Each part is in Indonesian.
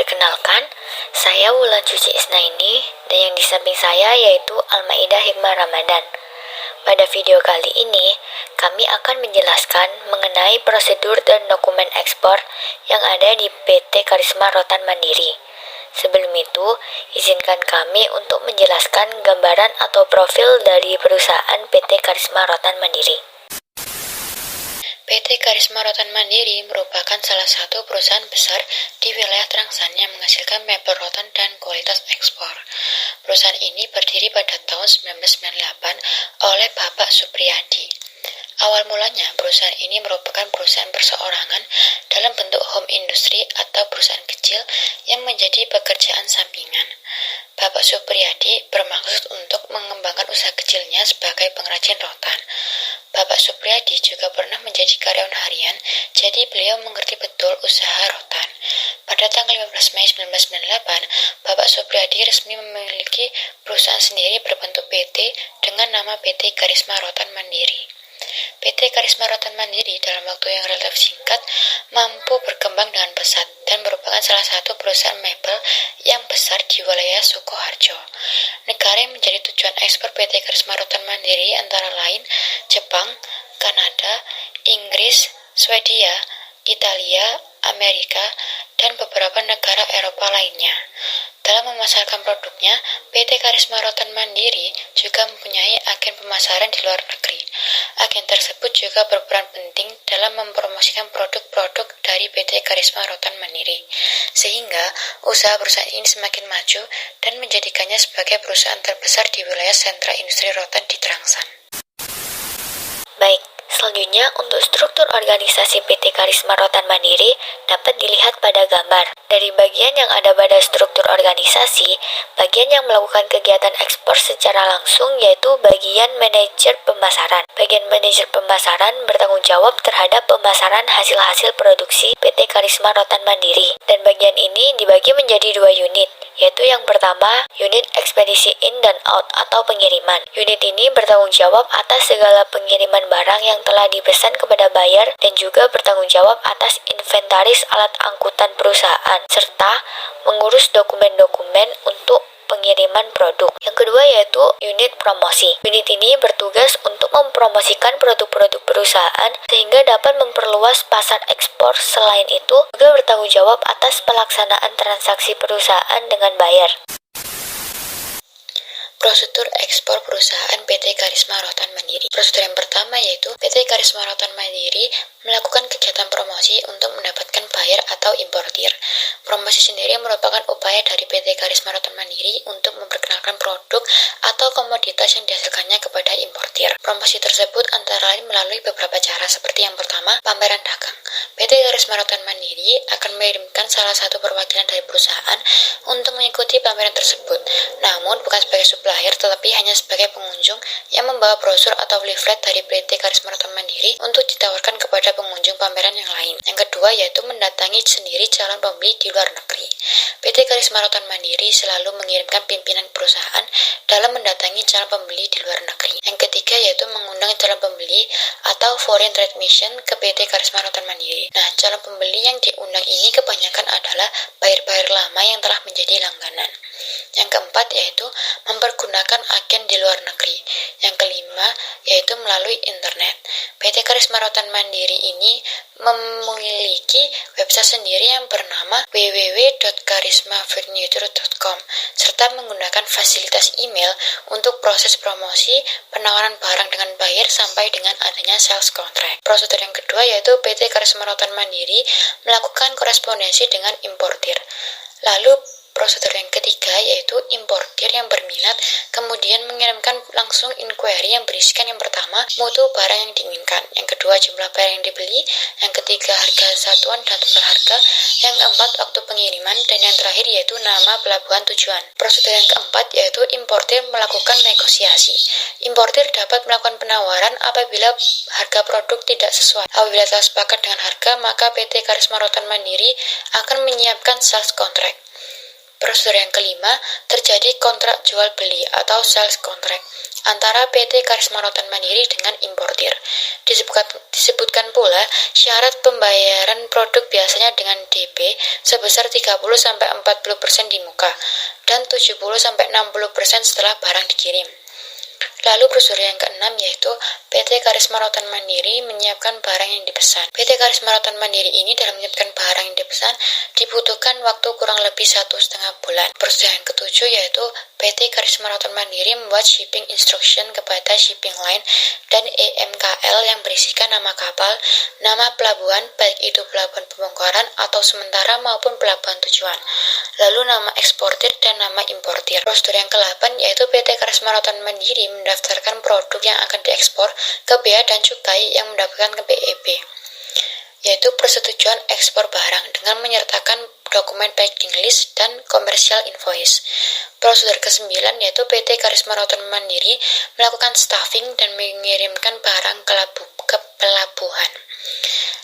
Perkenalkan, saya Wulan Suci Isnaini dan yang di samping saya yaitu Almaidah Hikmah Ramadan. Pada video kali ini, kami akan menjelaskan mengenai prosedur dan dokumen ekspor yang ada di PT Karisma Rotan Mandiri. Sebelum itu, izinkan kami untuk menjelaskan gambaran atau profil dari perusahaan PT Karisma Rotan Mandiri. PT Karisma Rotan Mandiri merupakan salah satu perusahaan besar di wilayah Trangsan yang menghasilkan mebel rotan dan kualitas ekspor. Perusahaan ini berdiri pada tahun 1998 oleh Bapak Supriyadi. Awal mulanya, perusahaan ini merupakan perusahaan perseorangan dalam bentuk home industry atau perusahaan kecil yang menjadi pekerjaan sampingan. Bapak Supriyadi bermaksud untuk mengembangkan usaha kecilnya sebagai pengrajin rotan. Bapak Supriyadi juga pernah menjadi karyawan harian, jadi beliau mengerti betul usaha rotan. Pada tanggal 15 Mei 1998, Bapak Supriyadi resmi memiliki perusahaan sendiri berbentuk PT dengan nama PT Karisma Rotan Mandiri. PT Karisma Rotan Mandiri dalam waktu yang relatif singkat mampu berkembang dengan pesat dan merupakan salah satu perusahaan mebel yang besar di wilayah Sukoharjo. Negara yang menjadi tujuan ekspor PT Karisma Rotan Mandiri antara lain Jepang, Kanada, Inggris, Swedia, Italia, Amerika, dan beberapa negara Eropa lainnya. Dalam memasarkan produknya, PT Karisma Rotan Mandiri juga mempunyai agen pemasaran di luar negeri. Agen tersebut juga berperan penting dalam mempromosikan produk-produk dari PT Karisma Rotan Mandiri, sehingga usaha perusahaan ini semakin maju dan menjadikannya sebagai perusahaan terbesar di wilayah sentra industri rotan di Trangsan. Baik, selanjutnya untuk struktur organisasi PT Karisma Rotan Mandiri dapat dilihat pada gambar. Dari bagian yang ada pada struktur organisasi, bagian yang melakukan kegiatan ekspor secara langsung yaitu bagian manajer pemasaran. Bagian manajer pemasaran bertanggung jawab terhadap pemasaran hasil-hasil produksi PT Karisma Rotan Mandiri. Dan bagian ini dibagi menjadi dua unit, yaitu yang pertama, unit ekspedisi in dan out atau pengiriman. Unit ini bertanggung jawab atas segala pengiriman barang yang telah dipesan kepada buyer dan juga bertanggung jawab atas inventaris alat angkutan perusahaan, serta mengurus dokumen-dokumen untuk pengiriman produk. Yang kedua yaitu unit promosi. Unit ini bertugas untuk mempromosikan produk-produk perusahaan sehingga dapat memperluas pasar ekspor. Selain itu, juga bertanggung jawab atas pelaksanaan transaksi perusahaan dengan buyer. Prosedur ekspor perusahaan PT Karisma Rotan Mandiri. Prosedur yang pertama yaitu PT Karisma Rotan Mandiri melakukan kegiatan promosi untuk mendapatkan buyer atau importir. Promosi sendiri merupakan upaya dari PT Karisma Rotan Mandiri untuk memperkenalkan produk atau komoditas yang dihasilkannya kepada importir. Promosi tersebut antara lain melalui beberapa cara seperti yang pertama, pameran dagang. PT Karisma Rotan Mandiri akan mengirimkan salah satu perwakilan dari perusahaan untuk mengikuti pameran tersebut. Namun bukan sebagai supplier tetapi hanya sebagai pengunjung yang membawa brosur atau leaflet dari PT Karisma Rotan Mandiri untuk ditawarkan kepada pengunjung pameran yang lain. Yang kedua yaitu mendatangi sendiri calon pembeli di luar negeri. PT Karisma Rotan Mandiri selalu mengirimkan pimpinan perusahaan dalam mendatangi calon pembeli di luar negeri. Yang ketiga yaitu mengundang calon pembeli atau foreign trade mission ke PT Karisma Rotan Mandiri. Nah, calon pembeli yang diundang ini kebanyakan adalah buyer-buyer lama yang telah menjadi langganan. Yang keempat yaitu mempergunakan agen di luar negeri. Yang kelima yaitu melalui internet. PT Karisma Rotan Mandiri ini memiliki website sendiri yang bernama www.karismafurniture.com serta menggunakan fasilitas email untuk proses promosi, penawaran barang dengan buyer sampai dengan adanya sales contract. Prosedur yang kedua yaitu PT Karisma Rotan Mandiri melakukan korespondensi dengan importir. Lalu prosedur yang ketiga yaitu importir yang berminat kemudian mengirimkan langsung inquiry yang berisikan yang pertama mutu barang yang diinginkan, yang kedua jumlah barang yang dibeli, yang ketiga harga satuan dan total harga, yang keempat waktu pengiriman, dan yang terakhir yaitu nama pelabuhan tujuan. Prosedur yang keempat yaitu importir melakukan negosiasi. Importir dapat melakukan penawaran apabila harga produk tidak sesuai. Apabila telah sepakat dengan harga, maka PT Karisma Rotan Mandiri akan menyiapkan sales contract. Prosedur yang kelima, terjadi kontrak jual beli atau sales contract antara PT Karisma Rotan Mandiri dengan importir. Disebutkan pula syarat pembayaran produk biasanya dengan DP sebesar 30-40% di muka dan 70-60% setelah barang dikirim. Lalu prosedur yang keenam yaitu PT Karisma Rotan Mandiri menyiapkan barang yang dipesan. PT Karisma Rotan Mandiri ini dalam menyiapkan barang yang dipesan dibutuhkan waktu kurang lebih 1,5 bulan. Prosedur yang ketujuh yaitu PT Karisma Rotan Mandiri membuat shipping instruction kepada shipping line dan EMKL yang berisikan nama kapal, nama pelabuhan, baik itu pelabuhan pembongkaran atau sementara maupun pelabuhan tujuan, lalu nama eksportir dan nama importir. Prosedur yang ke-8 yaitu PT Karisma Rotan Mandiri mendaftarkan produk yang akan diekspor ke Bea dan Cukai yang mendapatkan ke BEB, yaitu persetujuan ekspor barang dengan menyertakan dokumen packing list dan commercial invoice. Prosedur ke-9 yaitu PT Karisma Rotan Mandiri melakukan staffing dan mengirimkan barang ke pelabuhan.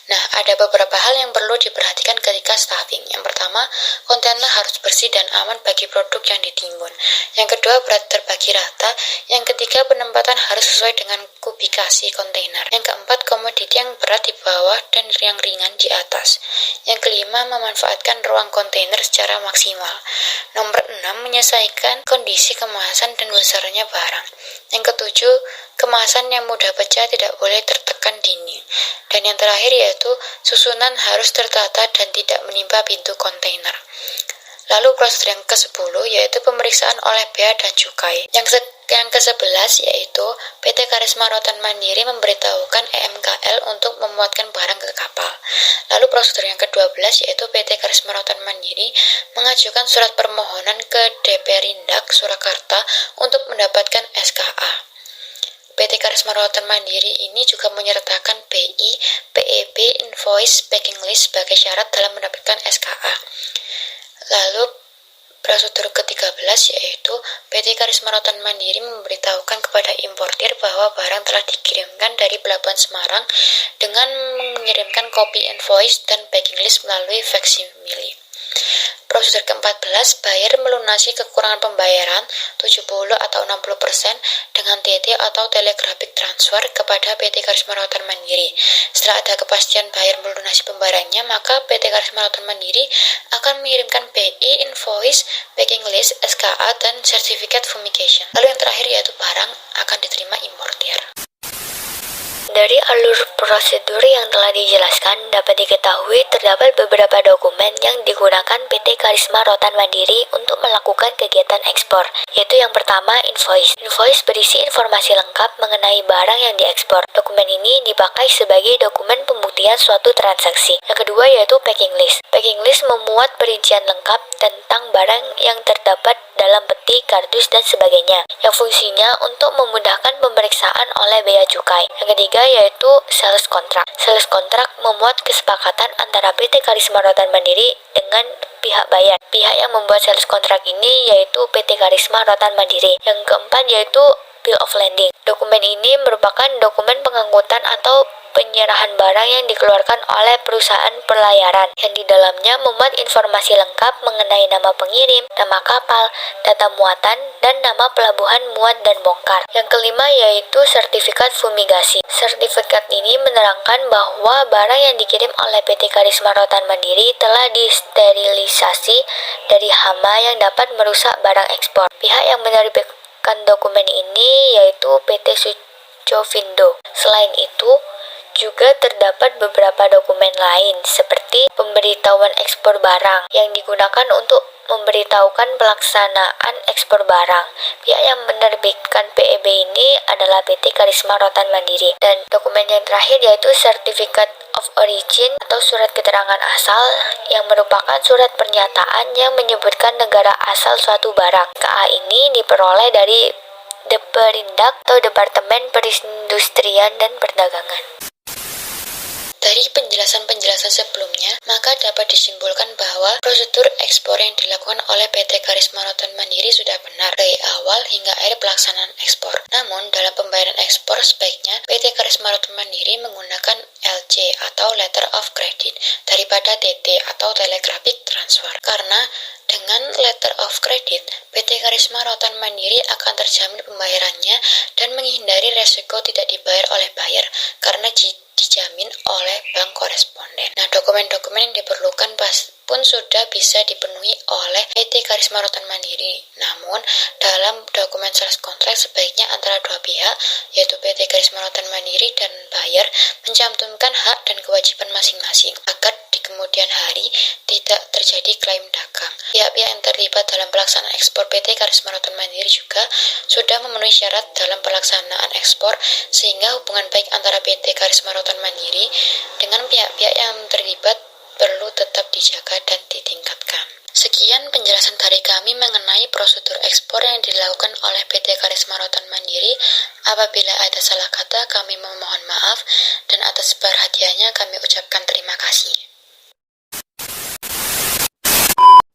Nah, ada beberapa hal yang perlu diperhatikan ketika staffing. Yang pertama, kontainer harus bersih dan aman bagi produk yang ditimbun. Yang kedua, berat terbagi rata. Yang ketiga, penempatan harus sesuai dengan kubikasi kontainer. Yang keempat, komoditi yang berat di bawah dan yang ringan di atas. Yang kelima, memanfaatkan ruang kontainer secara maksimal. Nomor 6, menyesuaikan kondisi kemasan dan besarnya barang. Yang ketujuh, kemasan yang mudah pecah tidak boleh tertekan dini. Dan yang terakhir yaitu susunan harus tertata dan tidak menimpa pintu kontainer. Lalu prosedur yang ke-10 yaitu pemeriksaan oleh Bea dan Cukai. Yang ke-11 yaitu PT Karisma Rotan Mandiri memberitahukan EMKL untuk memuatkan barang ke kapal. Lalu prosedur yang ke-12 yaitu PT Karisma Rotan Mandiri mengajukan surat permohonan ke Deperindak Surakarta untuk mendapatkan SKA. PT Karisma Rotan Mandiri ini juga menyertakan BI, PEB, invoice, packing list sebagai syarat dalam mendapatkan SKA. Lalu prosedur ke-13 yaitu PT Karisma Rotan Mandiri memberitahukan kepada importir bahwa barang telah dikirimkan dari Pelabuhan Semarang dengan mengirimkan kopi invoice dan packing list melalui faksimile. Prosedur ke-14, buyer melunasi kekurangan pembayaran 70 atau 60% dengan TT atau telegraphic transfer kepada PT Karisma Rotan Mandiri. Setelah ada kepastian buyer melunasi pembayarannya, maka PT Karisma Rotan Mandiri akan mengirimkan BI, invoice, packing list, SKA, dan sertifikat fumigation. Lalu yang terakhir yaitu barang akan diterima importir. Dari alur prosedur yang telah dijelaskan, dapat diketahui terdapat beberapa dokumen yang digunakan PT Karisma Rotan Mandiri untuk melakukan kegiatan ekspor, yaitu yang pertama invoice. Invoice berisi informasi lengkap mengenai barang yang diekspor. Dokumen ini dipakai sebagai dokumen pembuktian suatu transaksi. Yang kedua yaitu packing list. Packing list memuat perincian lengkap tentang barang yang terdapat dalam peti, kardus, dan sebagainya, yang fungsinya untuk memudahkan pemeriksaan oleh Bea Cukai. Yang ketiga yaitu sales contract. Sales contract memuat kesepakatan antara PT Karisma Rotan Mandiri dengan pihak bayar. Pihak yang membuat sales contract ini yaitu PT Karisma Rotan Mandiri. Yang keempat yaitu bill of lading. Dokumen ini merupakan dokumen pengangkutan atau penyerahan barang yang dikeluarkan oleh perusahaan pelayaran, yang di dalamnya memuat informasi lengkap mengenai nama pengirim, nama kapal, data muatan, dan nama pelabuhan muat dan bongkar. Yang kelima yaitu sertifikat fumigasi. Sertifikat ini menerangkan bahwa barang yang dikirim oleh PT Karisma Rotan Mandiri telah disterilisasi dari hama yang dapat merusak barang ekspor. Pihak yang menerbitkan dokumen ini yaitu PT Sucovindo. Selain itu, juga terdapat beberapa dokumen lain seperti pemberitahuan ekspor barang yang digunakan untuk memberitahukan pelaksanaan ekspor barang. Pihak yang menerbitkan PEB ini adalah PT Karisma Rotan Mandiri. Dan dokumen yang terakhir yaitu Certificate of Origin atau surat keterangan asal yang merupakan surat pernyataan yang menyebutkan negara asal suatu barang. KA ini diperoleh dari Deperindak atau Departemen Perindustrian dan Perdagangan. Dari penjelasan-penjelasan sebelumnya, maka dapat disimpulkan bahwa prosedur ekspor yang dilakukan oleh PT Karisma Rotan Mandiri sudah benar dari awal hingga akhir pelaksanaan ekspor. Namun, dalam pembayaran ekspor sebaiknya PT Karisma Rotan Mandiri menggunakan LC atau Letter of Credit daripada TT atau Telegraphic Transfer. Karena dengan Letter of Credit, PT Karisma Rotan Mandiri akan terjamin pembayarannya dan menghindari resiko tidak dibayar oleh buyer karena dijamin oleh bank koresponden. Nah, dokumen-dokumen yang diperlukan pun sudah bisa dipenuhi oleh PT Karisma Rotan Mandiri. Namun, dalam dokumen sales kontrak sebaiknya antara dua pihak, yaitu PT Karisma Rotan Mandiri dan buyer, mencantumkan hak dan kewajiban masing-masing agar di kemudian hari tidak terjadi klaim dagang. Pihak-pihak yang terlibat dalam pelaksanaan ekspor PT Karisma Rotan Mandiri juga sudah memenuhi syarat dalam pelaksanaan ekspor sehingga hubungan baik antara PT Karisma Rotan Mandiri dengan pihak-pihak yang terlibat perlu tetap dijaga dan ditingkatkan. Sekian penjelasan dari kami mengenai prosedur ekspor yang dilakukan oleh PT Karisma Rotan Mandiri. Apabila ada salah kata, kami memohon maaf dan atas perhatiannya kami ucapkan terima kasih.